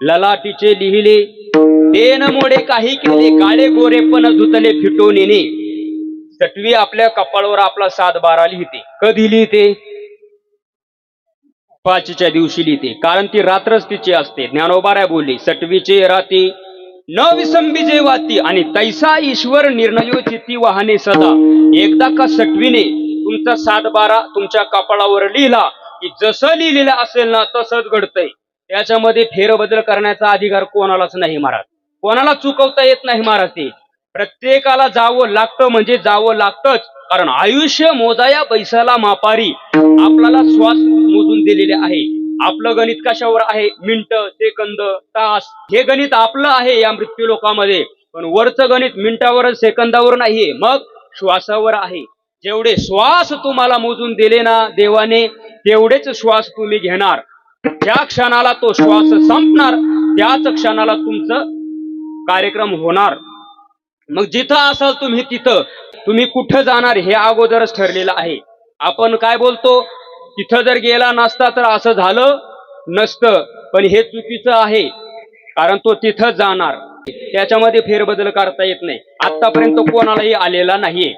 ललाटीचे लिहिले तेन मोडे काही केले, काळे गोरे पण धुतले फिटून येणे. सटवी आपल्या कपाळावर आपला 7-12 लिहिते. कधी लिहिते? पाचीच्या दिवशी लिहिते, कारण ती रात्रच तिची असते. ज्ञानोबा बोलली, सटवीचे राती न विसंबी वाती आणि तैसा ईश्वर निर्णयो चित्ती वाहने सदा. एकदा का सटवीने तुमचा 7-12 तुमच्या कपाळावर लिहिला की जसं लिहिलेलं असेल ना तसंच घडतंय. त्याच्यामध्ये फेरबदल करण्याचा अधिकार कोणालाच नाही महाराज. कोणाला चुकवता येत नाही महाराज. ते प्रत्येकाला जावं लागतं, म्हणजे जावं लागतंच. कारण आयुष्य मोजाया बैसाला मापारी. आपल्याला श्वास मोजून दिलेले आहे. आपलं गणित कशावर आहे? मिनिट, सेकंद, तास. हे गणित आपलं आहे या मृत्यू लोकामध्ये. पण वरचं गणित मिनिटावर सेकंदावर नाहीये, मग श्वासावर आहे. जेवढे श्वास तुम्हाला मोजून दिले ना देवाने, तेवढेच श्वास तुम्ही घेणार. ज्या क्षणाला तो श्वास संपणार त्याच क्षणाला तुमचं कार्यक्रम होणार. मग जिथं असाल तुम्ही तिथं तुम्ही कुठं जाणार हे अगोदरच ठरलेलं आहे. आपण काय बोलतो, तिथं जर गेला नसता तर असं झालं नसतं, पण हे चुकीचं आहे. कारण तो तिथं जाणार, त्याच्यामध्ये फेरबदल करता येत नाही. आतापर्यंत कोणालाही आलेला नाहीये.